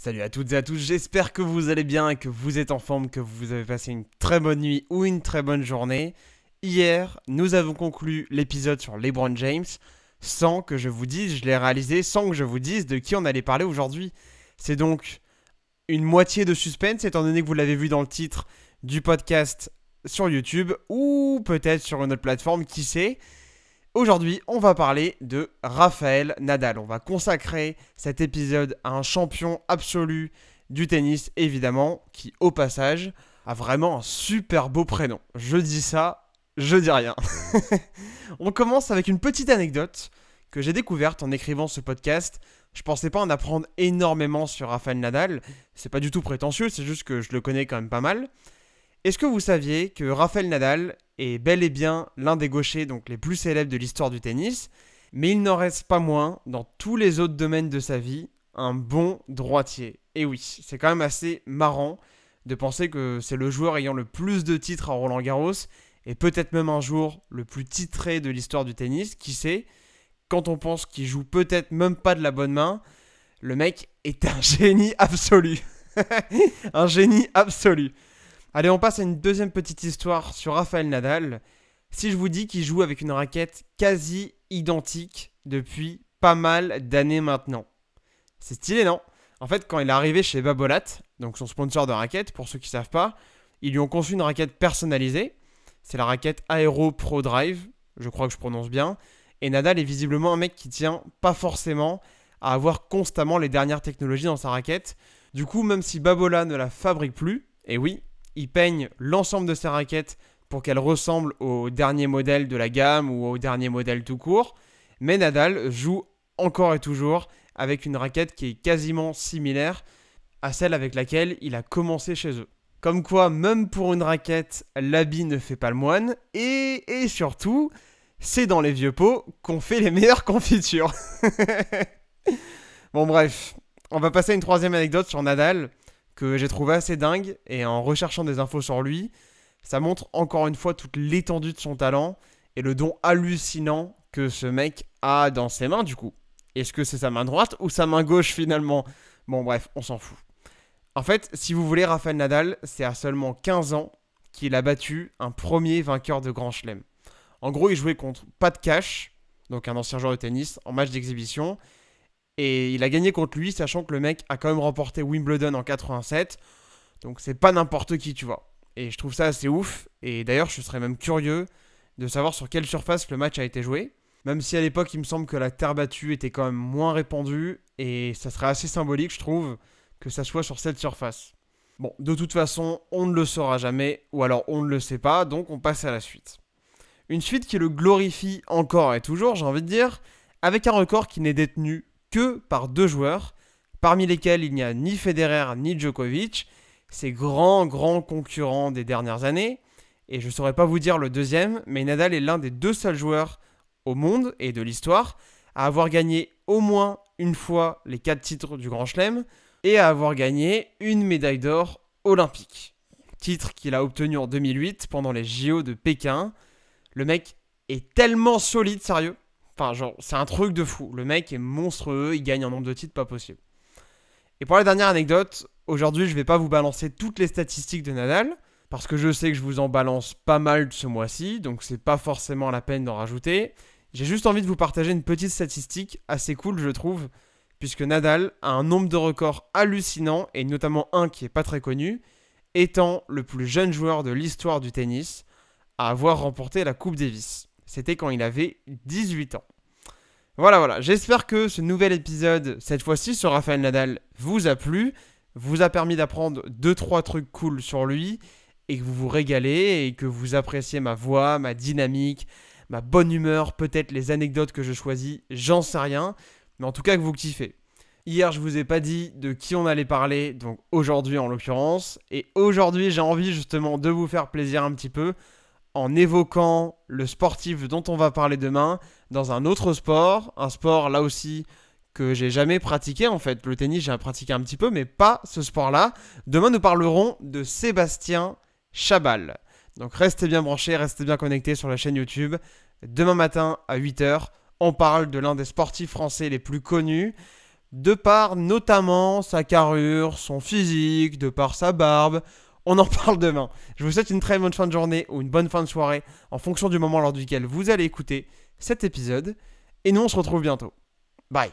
Salut à toutes et à tous, j'espère que vous allez bien et que vous êtes en forme, que vous avez passé une très bonne nuit ou une très bonne journée. Hier, nous avons conclu l'épisode sur LeBron James sans que je vous dise, je l'ai réalisé sans que je vous dise de qui on allait parler aujourd'hui. C'est donc une moitié de suspense étant donné que vous l'avez vu dans le titre du podcast sur YouTube ou peut-être sur une autre plateforme, qui sait. Aujourd'hui, on va parler de Rafael Nadal. On va consacrer cet épisode à un champion absolu du tennis, évidemment, qui, au passage, a vraiment un super beau prénom. Je dis ça, je dis rien. On commence avec une petite anecdote que j'ai découverte en écrivant ce podcast. Je pensais pas en apprendre énormément sur Rafael Nadal. C'est pas du tout prétentieux, c'est juste que je le connais quand même pas mal. Est-ce que vous saviez que Rafael Nadal est bel et bien l'un des gauchers donc les plus célèbres de l'histoire du tennis, mais il n'en reste pas moins, dans tous les autres domaines de sa vie, un bon droitier. Et oui, c'est quand même assez marrant de penser que c'est le joueur ayant le plus de titres à Roland-Garros, et peut-être même un jour le plus titré de l'histoire du tennis, qui sait, quand on pense qu'il joue peut-être même pas de la bonne main, le mec est un génie absolu. Un génie absolu. Allez, on passe à une deuxième petite histoire sur Rafael Nadal. Si je vous dis qu'il joue avec une raquette quasi identique depuis pas mal d'années maintenant. C'est stylé, non? En fait, quand il est arrivé chez Babolat, donc son sponsor de raquette, pour ceux qui ne savent pas, ils lui ont conçu une raquette personnalisée. C'est la raquette Aero Pro Drive, je crois que je prononce bien. Et Nadal est visiblement un mec qui tient pas forcément à avoir constamment les dernières technologies dans sa raquette. Du coup, même si Babolat ne la fabrique plus, et oui, il peigne l'ensemble de ses raquettes pour qu'elles ressemblent au dernier modèle de la gamme ou au dernier modèle tout court. Mais Nadal joue encore et toujours avec une raquette qui est quasiment similaire à celle avec laquelle il a commencé chez eux. Comme quoi, même pour une raquette, l'habit ne fait pas le moine. Et surtout, c'est dans les vieux pots qu'on fait les meilleures confitures. Bon bref, on va passer à une troisième anecdote sur Nadal que j'ai trouvé assez dingue, et en recherchant des infos sur lui, ça montre encore une fois toute l'étendue de son talent et le don hallucinant que ce mec a dans ses mains du coup. Est-ce que c'est sa main droite ou sa main gauche finalement? Bon bref, on s'en fout. En fait, si vous voulez, Rafael Nadal, c'est à seulement 15 ans qu'il a battu un premier vainqueur de Grand Chelem. En gros, il jouait contre Pat Cash, donc un ancien joueur de tennis, en match d'exhibition. Et il a gagné contre lui, sachant que le mec a quand même remporté Wimbledon en 87. Donc c'est pas n'importe qui, tu vois. Et je trouve ça assez ouf. Et d'ailleurs, je serais même curieux de savoir sur quelle surface le match a été joué. Même si à l'époque, il me semble que la terre battue était quand même moins répandue. Et ça serait assez symbolique, je trouve, que ça soit sur cette surface. Bon, de toute façon, on ne le saura jamais. Ou alors on ne le sait pas, donc on passe à la suite. Une suite qui le glorifie encore et toujours, j'ai envie de dire, avec un record qui n'est détenu que par deux joueurs, parmi lesquels il n'y a ni Federer ni Djokovic, ces grands concurrents des dernières années. Et je ne saurais pas vous dire le deuxième, mais Nadal est l'un des deux seuls joueurs au monde et de l'histoire à avoir gagné au moins une fois les 4 titres du Grand Chelem et à avoir gagné une médaille d'or olympique. Titre qu'il a obtenu en 2008 pendant les JO de Pékin. Le mec est tellement solide, sérieux. Enfin, genre, c'est un truc de fou. Le mec est monstrueux, il gagne un nombre de titres pas possible. Et pour la dernière anecdote, aujourd'hui, je vais pas vous balancer toutes les statistiques de Nadal, parce que je sais que je vous en balance pas mal ce mois-ci, donc c'est pas forcément la peine d'en rajouter. J'ai juste envie de vous partager une petite statistique assez cool, je trouve, puisque Nadal a un nombre de records hallucinant, et notamment un qui est pas très connu, étant le plus jeune joueur de l'histoire du tennis à avoir remporté la Coupe Davis. C'était quand il avait 18 ans. Voilà, j'espère que ce nouvel épisode, cette fois-ci sur Rafael Nadal, vous a plu, vous a permis d'apprendre 2-3 trucs cool sur lui, et que vous vous régalez, et que vous appréciez ma voix, ma dynamique, ma bonne humeur, peut-être les anecdotes que je choisis, j'en sais rien, mais en tout cas que vous kiffez. Hier, je vous ai pas dit de qui on allait parler, donc aujourd'hui en l'occurrence, et aujourd'hui j'ai envie justement de vous faire plaisir un petit peu, en évoquant le sportif dont on va parler demain dans un autre sport, un sport là aussi que j'ai jamais pratiqué en fait. Le tennis j'ai pratiqué un petit peu mais pas ce sport-là. Demain nous parlerons de Sébastien Chabal. Donc restez bien branchés, restez bien connectés sur la chaîne YouTube. Demain matin à 8h, on parle de l'un des sportifs français les plus connus, de par notamment sa carrure, son physique, de par sa barbe. On en parle demain. Je vous souhaite une très bonne fin de journée ou une bonne fin de soirée en fonction du moment lors duquel vous allez écouter cet épisode. Et nous, on se retrouve bientôt. Bye.